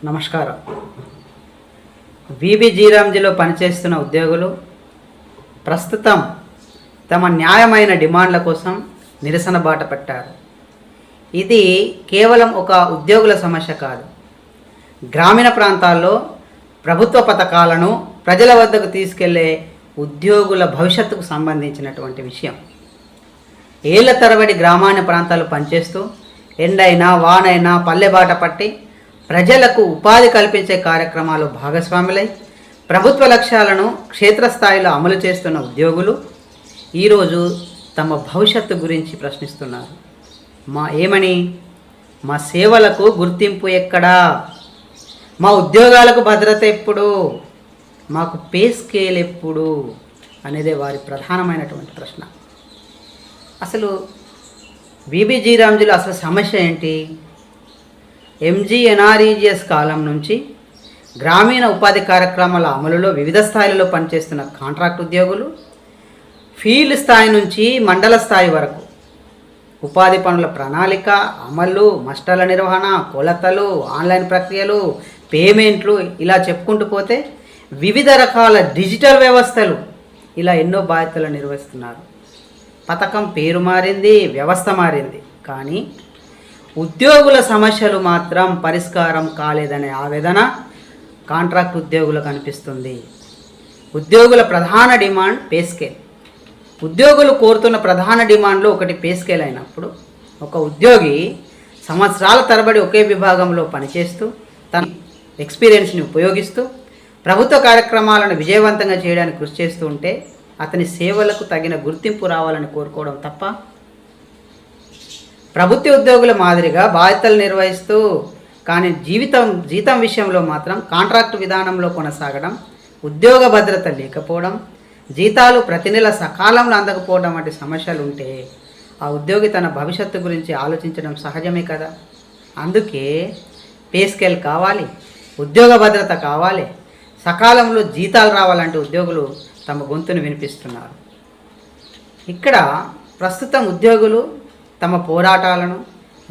నమస్కారం. వీబీజీరామ్జీలో పనిచేస్తున్న ఉద్యోగులు ప్రస్తుతం తమ న్యాయమైన డిమాండ్ల కోసం నిరసన బాట పట్టారు. ఇది కేవలం ఒక ఉద్యోగుల సమస్య కాదు. గ్రామీణ ప్రాంతాల్లో ప్రభుత్వ పథకాలను ప్రజల వద్దకు తీసుకెళ్లే ఉద్యోగుల భవిష్యత్తుకు సంబంధించినటువంటి విషయం. ఏళ్ల తరబడి గ్రామీణ ప్రాంతాలు పనిచేస్తూ ఎండైనా వానైనా పల్లెబాట పట్టి ప్రజలకు ఉపాధి కల్పించే కార్యక్రమాలు భాగస్వాములై ప్రభుత్వ లక్ష్యాలను క్షేత్రస్థాయిలో అమలు చేస్తున్న ఉద్యోగులు ఈరోజు తమ భవిష్యత్తు గురించి ప్రశ్నిస్తున్నారు. మా సేవలకు గుర్తింపు ఎక్కడా? మా ఉద్యోగాలకు భద్రత ఎప్పుడు? మాకు పే స్కేల్ ఎప్పుడు అనేదే వారి ప్రధానమైనటువంటి ప్రశ్న. అసలు వీబీజీరామ్జీలో అసలు సమస్య ఏంటి? ఎంజీఎన్ఆర్ఈజీఎస్ కాలం నుంచి గ్రామీణ ఉపాధి కార్యక్రమాల అమలులో వివిధ స్థాయిలలో పనిచేస్తున్న కాంట్రాక్ట్ ఉద్యోగులు ఫీల్డ్ స్థాయి నుంచి మండల స్థాయి వరకు ఉపాధి పనుల ప్రణాళిక అమలు, మస్టర్ల నిర్వహణ, కొలతలు, ఆన్లైన్ ప్రక్రియలు, పేమెంట్లు ఇలా చెప్పుకుంటూ పోతే వివిధ రకాల డిజిటల్ వ్యవస్థలు ఇలా ఎన్నో బాధ్యతలు నిర్వహిస్తున్నారు. పథకం పేరు మారింది, వ్యవస్థ మారింది, కానీ ఉద్యోగుల సమస్యలు మాత్రం పరిష్కారం కాలేదనే ఆవేదన కాంట్రాక్ట్ ఉద్యోగులకు అనిపిస్తుంది. ఉద్యోగుల ప్రధాన డిమాండ్ పే స్కేల్. ఉద్యోగులు కోరుతున్న ప్రధాన డిమాండ్లో ఒకటి పే స్కేల్ అయినప్పుడు ఒక ఉద్యోగి సంవత్సరాల తరబడి ఒకే విభాగంలో పనిచేస్తూ తన ఎక్స్పీరియన్స్ని ఉపయోగిస్తూ ప్రభుత్వ కార్యక్రమాలను విజయవంతంగా చేయడానికి కృషి చేస్తూ ఉంటే అతని సేవలకు తగిన గుర్తింపు రావాలని కోరుకోవడం తప్ప, ప్రభుత్వ ఉద్యోగుల మాదిరిగా బాధ్యతలు నిర్వహిస్తూ కానీ జీతం విషయంలో మాత్రం కాంట్రాక్టు విధానంలో కొనసాగడం, ఉద్యోగ భద్రత లేకపోవడం, జీతాలు ప్రతి నెల సకాలంలో అందకపోవడం వంటి సమస్యలు ఉంటే ఆ ఉద్యోగి తన భవిష్యత్తు గురించి ఆలోచించడం సహజమే కదా. అందుకే పే స్కేల్ కావాలి, ఉద్యోగ భద్రత కావాలి, సకాలంలో జీతాలు రావాలంటే ఉద్యోగులు తమ గొంతును వినిపిస్తున్నారు. ఇక్కడ ప్రస్తుతం ఉద్యోగులు తమ పోరాటాలను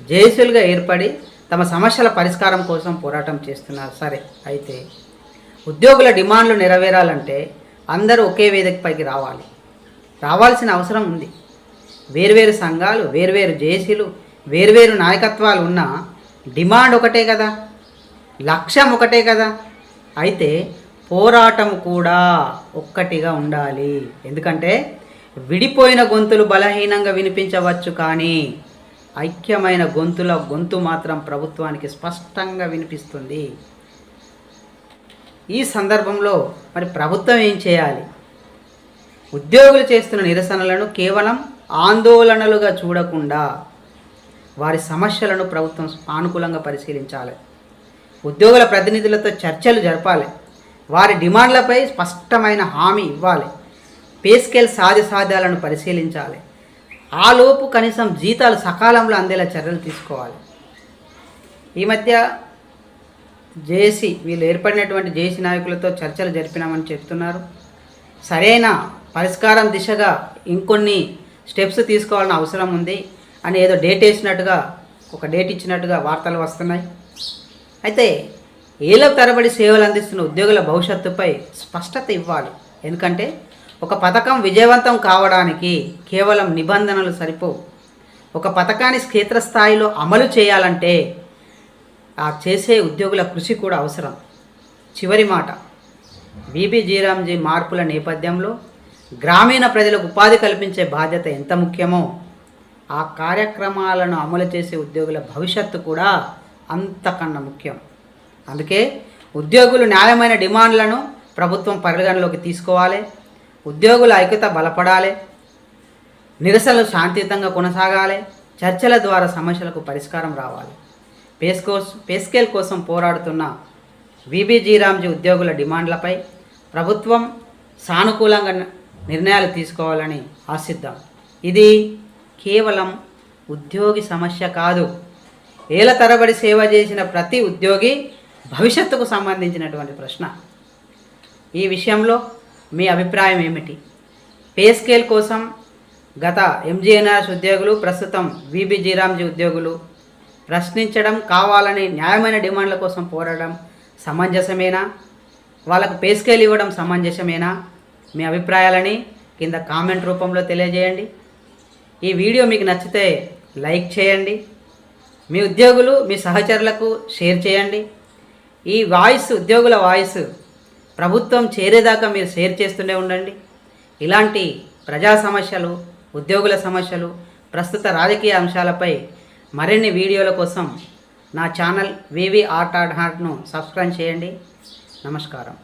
జేఏసీలుగా ఏర్పడి తమ సమస్యల పరిష్కారం కోసం పోరాటం చేస్తున్నారు. సరే, అయితే ఉద్యోగుల డిమాండ్లు నెరవేరాలంటే అందరూ ఒకే వేదికపైకి రావాల్సిన అవసరం ఉంది. వేర్వేరు సంఘాలు, వేర్వేరు జేఏసీలు, వేర్వేరు నాయకత్వాలు ఉన్న డిమాండ్ ఒకటే కదా, లక్ష్యం ఒకటే కదా. అయితే పోరాటం కూడా ఒక్కటిగా ఉండాలి. ఎందుకంటే విడిపోయిన గొంతులు బలహీనంగా వినిపించవచ్చు, కానీ ఐక్యమైన గొంతు మాత్రం ప్రభుత్వానికి స్పష్టంగా వినిపిస్తుంది. ఈ సందర్భంలో మరి ప్రభుత్వం ఏం చేయాలి? ఉద్యోగులు చేస్తున్న నిరసనలను కేవలం ఆందోళనలుగా చూడకుండా వారి సమస్యలను ప్రభుత్వం సానుకూలంగా పరిశీలించాలి. ఉద్యోగుల ప్రతినిధులతో చర్చలు జరపాలి. వారి డిమాండ్లపై స్పష్టమైన హామీ ఇవ్వాలి. పే స్కేల్ సాధ్యాలను పరిశీలించాలి. ఆలోపు కనీసం జీతాలు సకాలంలో అందేలా చర్యలు తీసుకోవాలి. ఈ మధ్య జేఏసీ వీళ్ళు ఏర్పడినటువంటి జేఏసీ నాయకులతో చర్చలు జరిపినామని చెప్తున్నారు. సరైన పరిష్కారం దిశగా ఇంకొన్ని స్టెప్స్ తీసుకోవాలని అవసరం ఉంది అని ఏదో డేట్ ఇచ్చినట్టుగా వార్తలు వస్తున్నాయి. అయితే ఏళ్ల తరబడి సేవలు అందిస్తున్న ఉద్యోగుల భవిష్యత్తుపై స్పష్టత ఇవ్వాలి. ఎందుకంటే ఒక పథకం విజయవంతం కావడానికి కేవలం నిబంధనలు సరిపోవు. ఒక పథకాన్ని క్షేత్రస్థాయిలో అమలు చేయాలంటే ఆ చేసే ఉద్యోగుల కృషి కూడా అవసరం. చివరి మాట, వీబీజీరామ్జీ మార్పుల నేపథ్యంలో గ్రామీణ ప్రజలకు ఉపాధి కల్పించే బాధ్యత ఎంత ముఖ్యమో ఆ కార్యక్రమాలను అమలు చేసే ఉద్యోగుల భవిష్యత్తు కూడా అంతకన్నా ముఖ్యం. అందుకే ఉద్యోగులు న్యాయమైన డిమాండ్లను ప్రభుత్వం పరిగణలోకి తీసుకోవాలి. ఉద్యోగుల ఐక్యత బలపడాలి. నిరసనలు శాంతియుతంగా కొనసాగాలి. చర్చల ద్వారా సమస్యలకు పరిష్కారం రావాలి. పే స్కేల్ కోసం పోరాడుతున్న వీబీజీరామ్జీ ఉద్యోగుల డిమాండ్లపై ప్రభుత్వం సానుకూలంగా నిర్ణయాలు తీసుకోవాలని ఆశిద్దాం. ఇది కేవలం ఉద్యోగి సమస్య కాదు, ఏళ్ల తరబడి సేవ చేసిన ప్రతి ఉద్యోగి భవిష్యత్తుకు సంబంధించినటువంటి ప్రశ్న. ఈ విషయంలో మీ అభిప్రాయం ఏమిటి? పే స్కేల్ కోసం గత ఎంజీఎన్ఆర్ఎస్ ఉద్యోగులు, ప్రస్తుతం వీబీజీరామ్జీ ఉద్యోగులు ప్రశ్నించడం, కావాలని న్యాయమైన డిమాండ్ల కోసం పోరాడడం సమంజసమేనా? వాళ్ళకు పే స్కేల్ ఇవ్వడం సమంజసమేనా? మీ అభిప్రాయాలని కింద కామెంట్ రూపంలో తెలియజేయండి. ఈ వీడియో మీకు నచ్చితే లైక్ చేయండి. మీ ఉద్యోగులు, మీ సహచరులకు షేర్ చేయండి. ఈ వాయిస్, ఉద్యోగుల వాయిస్ ప్రభుత్వం చేరేదాకా మీరు షేర్ చేస్తూనే ఉండండి. ఇలాంటి ప్రజా సమస్యలు, ఉద్యోగుల సమస్యలు, ప్రస్తుత రాజకీయ అంశాలపై మరిన్ని వీడియోల కోసం నా ఛానల్ వివి ఆర్ట్ అండ్ హార్ట్ను సబ్స్క్రైబ్ చేయండి. నమస్కారం.